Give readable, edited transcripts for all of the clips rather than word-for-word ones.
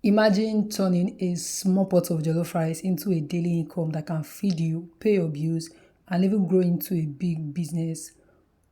Imagine turning a small pot of jollof rice into a daily income that can feed you, pay your bills, and even grow into a big business,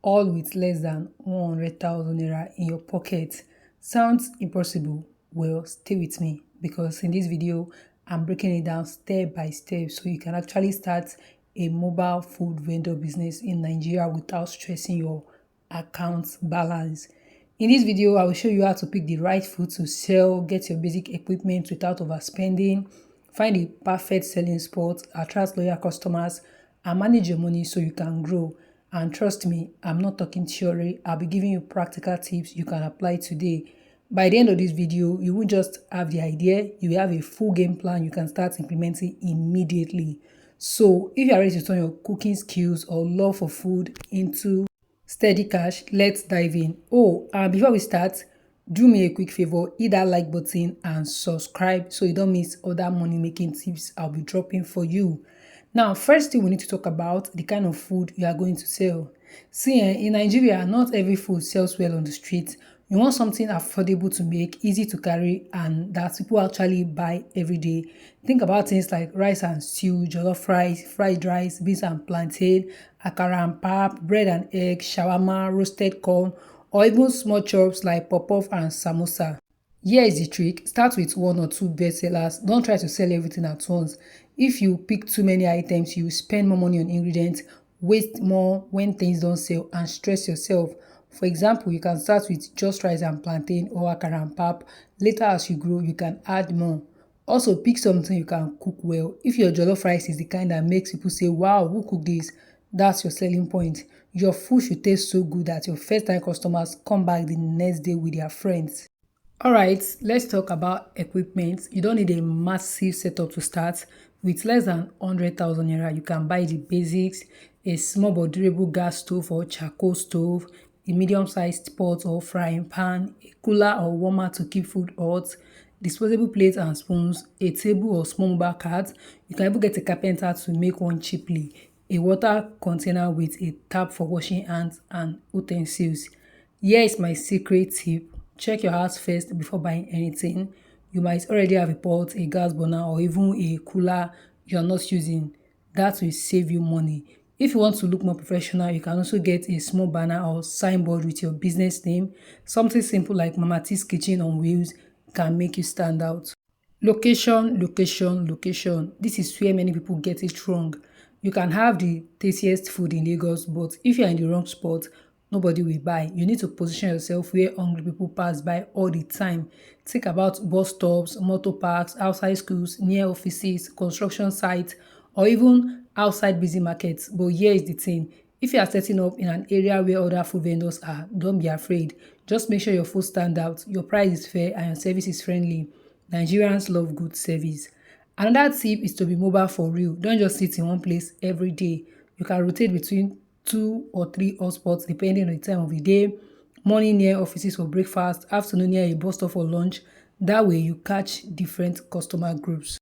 all with less than 100,000 naira in your pocket. Sounds impossible? Well, stay with me because in this video, I'm breaking it down step by step so you can actually start a mobile food vendor business in Nigeria without stressing your account balance. In this video, I will show you how to pick the right food to sell, get your basic equipment without overspending, find the perfect selling spot, attract loyal customers, and manage your money so you can grow. And trust me, I'm not talking theory. I'll be giving you practical tips you can apply today. By the end of this video, you won't just have the idea, you will have a full game plan you can start implementing immediately. So if you are ready to turn your cooking skills or love for food into steady cash, let's dive in. Oh, and before we start, do me a quick favor, hit that like button and subscribe so you don't miss other money making tips I'll be dropping for you. Now, first thing we need to talk about the kind of food you are going to sell. See, in Nigeria, not every food sells well on the street. You want something affordable to make, easy to carry, and that people actually buy every day. Think about things like rice and stew, jollof rice, fried rice, beans and plantain, akara and pap, bread and egg, shawarma, roasted corn, or even small chops like pop-off and samosa. Here is the trick. Start with one or two best sellers. Don't try to sell everything at once. If you pick too many items, you spend more money on ingredients, waste more when things don't sell, and stress yourself. For example, you can start with just rice and plantain or akara and pap. Later, as you grow, you can add more. Also, pick something you can cook well. If your jollof rice is the kind that makes people say, wow, who cooked this? That's your selling point. Your food should taste so good that your first time customers come back the next day with their friends. Alright, let's talk about equipment. You don't need a massive setup to start. With less than 100,000 naira, you can buy the basics, a small but durable gas stove or charcoal stove, a medium-sized pot or frying pan, a cooler or warmer to keep food hot, disposable plates and spoons, a table or small mobile cart. You can even get a carpenter to make one cheaply, a water container with a tap for washing hands and utensils. Here is my secret tip. Check your house first before buying anything. You might already have a pot, a gas burner, or even a cooler you're not using. That will save you money. If you want to look more professional, you can also get a small banner or signboard with your business name. Something simple like Mama T's Kitchen on Wheels can make you stand out. Location, location, location. This is where many people get it wrong. You can have the tastiest food in Lagos, but if you're in the wrong spot, nobody will buy. You need to position yourself where hungry people pass by all the time. Think about bus stops, motor parks, outside schools, near offices, construction sites, or even outside busy markets. But here is the thing. If you are setting up in an area where other food vendors are, don't be afraid. Just make sure your food stand out, your price is fair, and your service is friendly. Nigerians love good service. Another tip is to be mobile for real. Don't just sit in one place every day. You can rotate between 2 or 3 hotspots depending on the time of the day. Morning near offices for breakfast, afternoon near a bus stop for lunch. That way you catch different customer groups.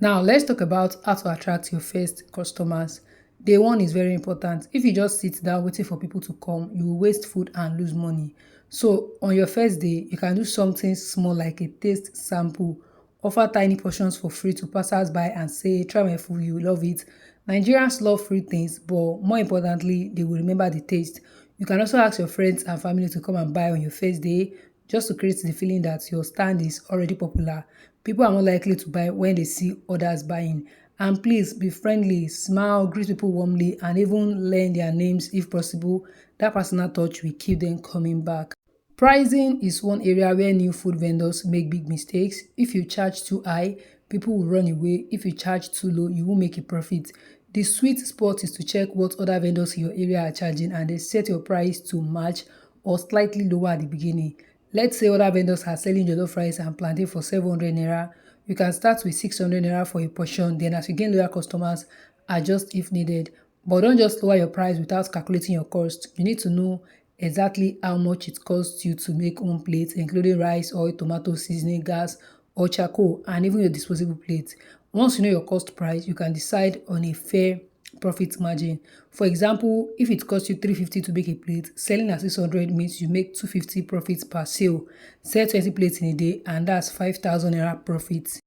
Now let's talk about how to attract your first customers. Day one is very important. If you just sit down waiting for people to come, you will waste food and lose money. So on your first day, you can do something small like a taste sample. Offer tiny portions for free to passers-by and say, try my food, you will love it. Nigerians love free things, but more importantly, they will remember the taste. You can also ask your friends and family to come and buy on your first day, just to create the feeling that your stand is already popular. People are more likely to buy when they see others buying. And please be friendly, smile, greet people warmly, and even learn their names if possible. That personal touch will keep them coming back. Pricing is one area where new food vendors make big mistakes. If you charge too high, people will run away. If you charge too low, you won't make a profit. The sweet spot is to check what other vendors in your area are charging and then set your price to match or slightly lower at the beginning. Let's say other vendors are selling jollof rice and plantain for 700 naira. You can start with 600 naira for a portion, then as you gain loyal customers, adjust if needed. But don't just lower your price without calculating your cost. You need to know exactly how much it costs you to make one plate, including rice, oil, tomato, seasoning, gas, or charcoal, and even your disposable plate. Once you know your cost price, you can decide on a fair profit margin. For example, if it costs you 350 to make a plate, selling at 600 means you make 250 profits per sale. Sell 20 plates in a day and that's 5,000 naira profit.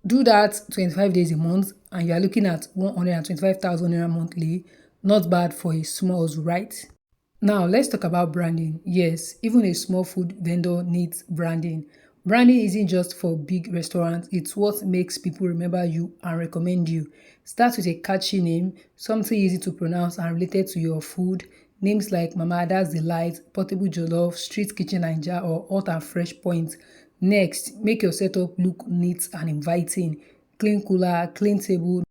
Do that 25 days a month and you are looking at 125,000 naira monthly. Not bad for a small, right? Now, let's talk about branding. Yes, even a small food vendor needs branding. Branding isn't just for big restaurants, it's what makes people remember you and recommend you. Start with a catchy name, something easy to pronounce and related to your food. Names like Mama Ada's Delight, Portable Jollof, Street Kitchen Naija, or Hot and Fresh Point. Next, make your setup look neat and inviting. Clean cooler, clean table,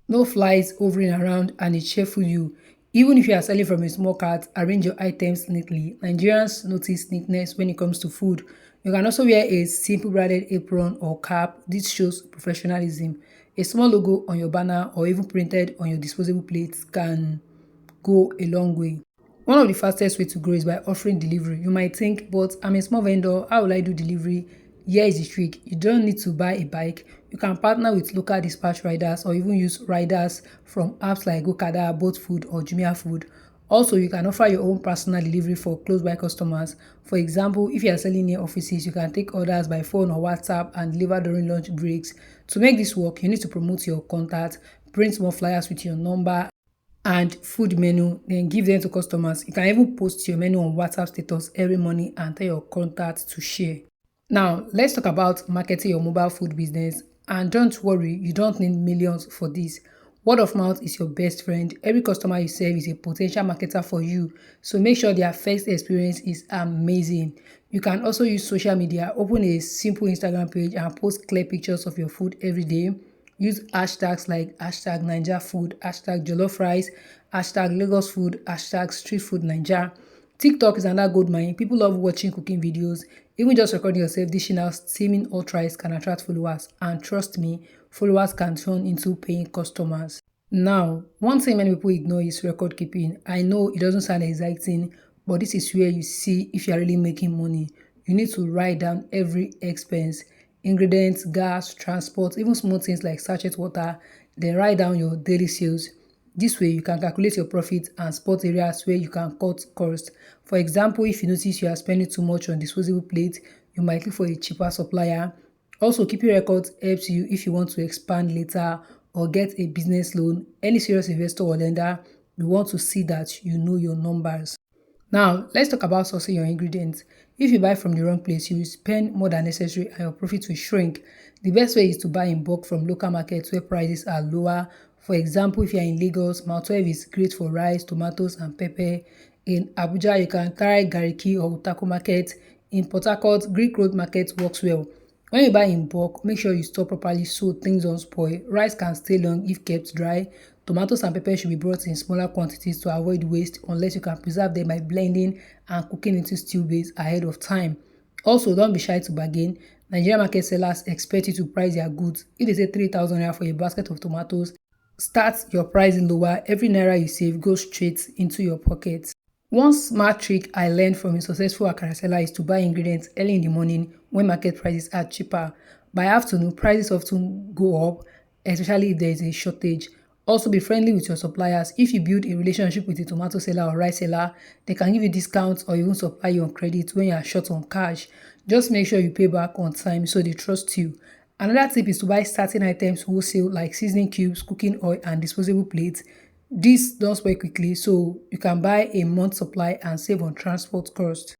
no flies hovering around and a cheerful you. Even if you are selling from a small cart, arrange your items neatly. Nigerians notice neatness when it comes to food. You can also wear a simple branded apron or cap. This shows professionalism. A small logo on your banner or even printed on your disposable plates can go a long way. One of the fastest way to grow is by offering delivery. You might think, but I'm a small vendor, how will I do delivery? Here is the trick. You don't need to buy a bike. You can partner with local dispatch riders or even use riders from apps like Okada, Boat Food or Jumia Food. Also, you can offer your own personal delivery for close by customers. For example, if you are selling near offices, you can take orders by phone or WhatsApp and deliver during lunch breaks. To make this work, you need to promote your contact, print more flyers with your number and food menu, then give them to customers. You can even post your menu on WhatsApp status every morning and tell your contacts to share. Now, let's talk about marketing your mobile food business. And don't worry, you don't need millions for this. Word of mouth is your best friend. Every customer you serve is a potential marketer for you. So make sure their first experience is amazing. You can also use social media. Open a simple Instagram page and post clear pictures of your food every day. Use hashtags like hashtag Naija food, hashtag jollof rice, hashtag Lagos food, hashtag street food Naija. TikTok is another good mine. People love watching cooking videos. Even just recording yourself dishing out steaming hot rice can attract followers. And trust me, followers can turn into paying customers. Now, one thing many people ignore is record keeping. I know it doesn't sound exciting, but this is where you see if you're really making money. You need to write down every expense, ingredients, gas, transport, even small things like sachet water. Then write down your daily sales. This way, you can calculate your profit and spot areas where you can cut costs. For example, if you notice you are spending too much on disposable plates, you might look for a cheaper supplier. Also, keeping records helps you if you want to expand later or get a business loan. Any serious investor or lender, you want to see that you know your numbers. Now, let's talk about sourcing your ingredients. If you buy from the wrong place, you will spend more than necessary and your profit will shrink. The best way is to buy in bulk from local markets where prices are lower. For example, if you are in Lagos, Mount 12 is great for rice, tomatoes, and pepper. In Abuja, you can try Gariki or Utako market. In Port Harcourt, Greek Road market works well. When you buy in bulk, make sure you store properly so things don't spoil. Rice can stay long if kept dry. Tomatoes and pepper should be brought in smaller quantities to avoid waste unless you can preserve them by blending and cooking into stew base ahead of time. Also, don't be shy to bargain. Nigerian market sellers expect you to price their goods. If they say 3,000 naira for a basket of tomatoes, start your pricing lower. Every naira you save goes straight into your pocket. One smart trick I learned from a successful akara seller is to buy ingredients early in the morning when market prices are cheaper. By afternoon, prices often go up, especially if there is a shortage. Also, be friendly with your suppliers. If you build a relationship with a tomato seller or rice seller, they can give you discounts or even supply you on credit when you are short on cash. Just make sure you pay back on time so they trust you. Another tip is to buy certain items wholesale like seasoning cubes, cooking oil, and disposable plates. These don't spoil quickly, so you can buy a month supply and save on transport cost.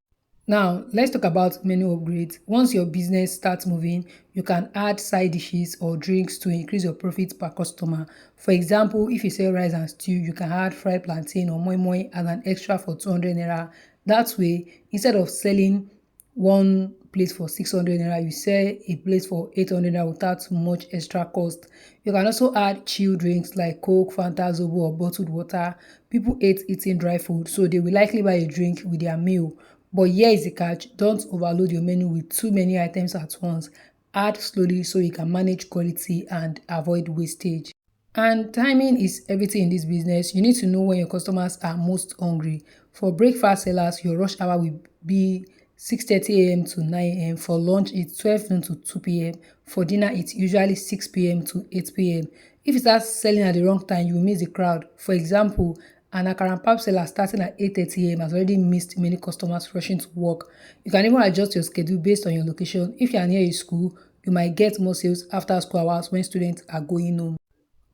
Now, let's talk about menu upgrades. Once your business starts moving, you can add side dishes or drinks to increase your profit per customer. For example, if you sell rice and stew, you can add fried plantain or moi moi as an extra for 200 naira. That way, instead of selling one plate for 600 naira, you sell a plate for 800 naira without too much extra cost. You can also add chill drinks like Coke, Fanta, Zobo, or bottled water. People hate eating dry food, so they will likely buy a drink with their meal. But here is the catch, don't overload your menu with too many items at once. Add slowly so you can manage quality and avoid wastage. And timing is everything in this business. You need to know when your customers are most hungry. For breakfast sellers, your rush hour will be 6:30 a.m. to 9 a.m. For lunch, it's 12 noon to 2 p.m. For dinner, it's usually 6 p.m. to 8 p.m. If you start selling at the wrong time, you will miss the crowd. For example, an akara and pap seller starting at 8:30 a.m. has already missed many customers rushing to work. You can even adjust your schedule based on your location. If you are near a school, you might get more sales after school hours when students are going home.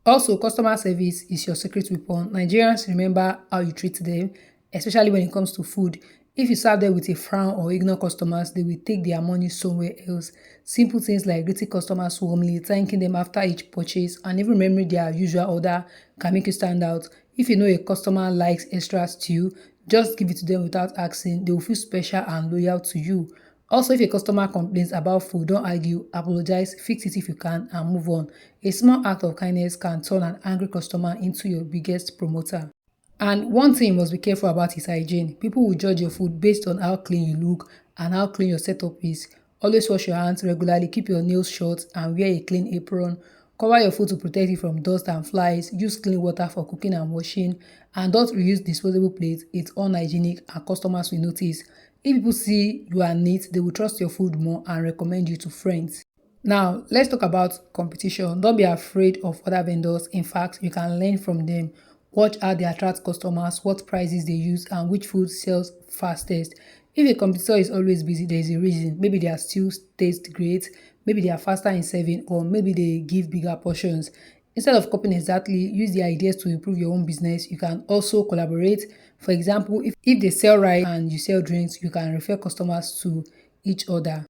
Also, customer service is your secret weapon. Nigerians remember how you treat them, especially when it comes to food. If you serve them with a frown or ignore customers, they will take their money somewhere else. Simple things like greeting customers warmly, thanking them after each purchase, and even remembering their usual order can make you stand out. If you know a customer likes extra stew, just give it to them without asking. They will feel special and loyal to you. Also, if a customer complains about food, don't argue, apologize, fix it if you can, and move on. A small act of kindness can turn an angry customer into your biggest promoter. And one thing you must be careful about is hygiene. People will judge your food based on how clean you look and how clean your setup is. Always wash your hands regularly, keep your nails short, and wear a clean apron. Cover your food to protect it from dust and flies. Use clean water for cooking and washing. And don't reuse disposable plates. It's unhygienic and customers will notice. If people see you are neat, they will trust your food more and recommend you to friends. Now, let's talk about competition. Don't be afraid of other vendors. In fact, you can learn from them. Watch how they attract customers, what prices they use, and which food sells fastest. If a competitor is always busy, there is a reason. Maybe their stews taste great, maybe they are faster in serving, or maybe they give bigger portions. Instead of copying exactly, use the ideas to improve your own business. You can also collaborate. For example, if they sell rice and you sell drinks, you can refer customers to each other.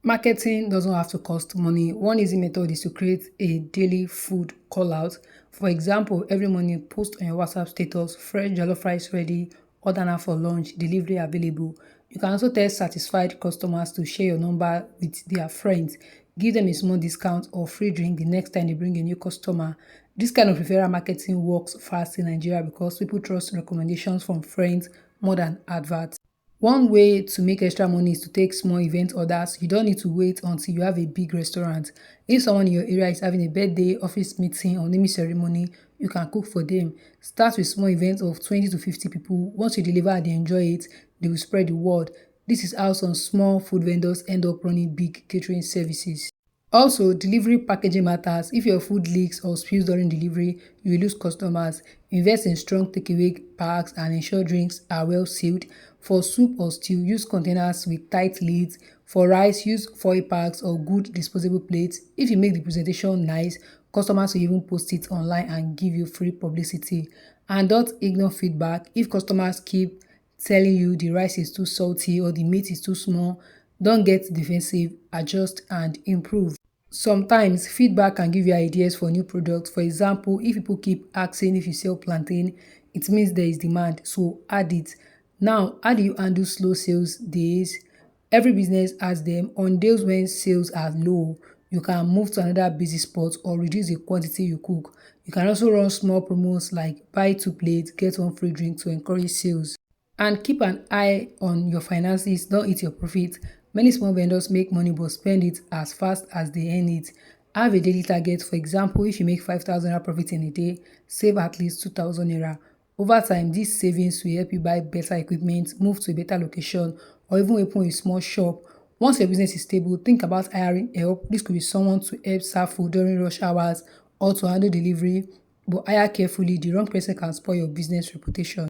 Marketing doesn't have to cost money. One easy method is to create a daily food call out. For example, every morning post on your WhatsApp status, fresh jollof rice ready, order now for lunch, delivery available. You can also tell satisfied customers to share your number with their friends. Give them a small discount or free drink the next time they bring a new customer. This kind of referral marketing works fast in Nigeria because people trust recommendations from friends more than adverts. One way to make extra money is to take small event orders. You don't need to wait until you have a big restaurant. If someone in your area is having a birthday, office meeting, or naming ceremony, you can cook for them. Start with small events of 20 to 50 people. Once you deliver and they enjoy it, they will spread the word. This is how some small food vendors end up running big catering services. Also, delivery packaging matters. If your food leaks or spills during delivery, you will lose customers. Invest in strong takeaway packs and ensure drinks are well sealed. For soup or stew, use containers with tight lids. For rice, use foil packs or good disposable plates. If you make the presentation nice, customers will even post it online and give you free publicity. And don't ignore feedback. If customers keep telling you the rice is too salty or the meat is too small, don't get defensive, adjust and improve. Sometimes feedback can give you ideas for new products. For example, if people keep asking if you sell plantain, it means there is demand, so add it. Now, how do you handle slow sales days? Every business has them. On days when sales are low, you can move to another busy spot or reduce the quantity you cook. You can also run small promos like buy two plates, get one free drink to encourage sales. And keep an eye on your finances, don't eat your profit. Many small vendors make money but spend it as fast as they earn it. Have a daily target. For example, if you make 5,000 naira profit in a day, save at least 2,000 naira. Over time, these savings will help you buy better equipment, move to a better location, or even open a small shop. Once your business is stable, think about hiring help. This could be someone to help serve food during rush hours or to handle delivery, but hire carefully. The wrong person can spoil your business reputation.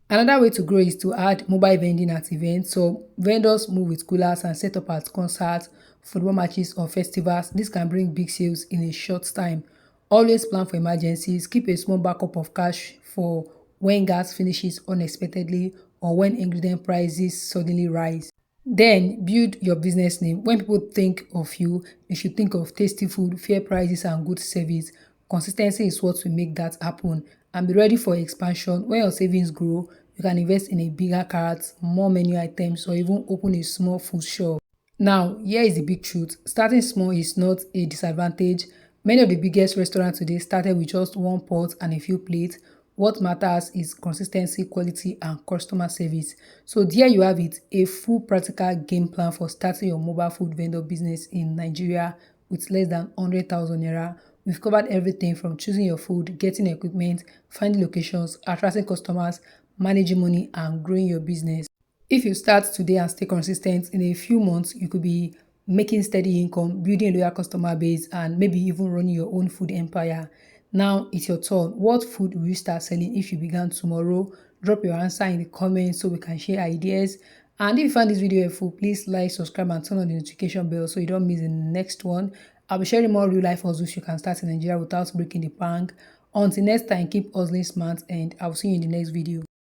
Another way to grow is to add mobile vending at events. So vendors move with coolers and set up at concerts, football matches or festivals. This can bring big sales in a short time. Always plan for emergencies. Keep a small backup of cash for when gas finishes unexpectedly or when ingredient prices suddenly rise. Then build your business name. When people think of you, they should think of tasty food, fair prices, and good service. Consistency is what will make that happen. And be ready for expansion. When your savings grow, you can invest in a bigger cart, more menu items, or even open a small food shop. Now, here is the big truth. Starting small is not a disadvantage. Many of the biggest restaurants today started with just one pot and a few plates. What matters is consistency, quality, and customer service. So there you have it, a full practical game plan for starting your mobile food vendor business in Nigeria with less than 100,000 naira. We've covered everything from choosing your food, getting equipment, finding locations, attracting customers, managing money, and growing your business. If you start today and stay consistent, in a few months, you could be making steady income, building a loyal customer base, and maybe even running your own food empire. Now it's your turn. What food will you start selling if you began tomorrow? Drop your answer in the comments so we can share ideas. And if you found this video helpful, please like, subscribe, and turn on the notification bell so you don't miss the next one. I'll be sharing more real life hustles you can start in Nigeria without breaking the bank. Until next time, keep hustling smart, and I'll see you in the next video.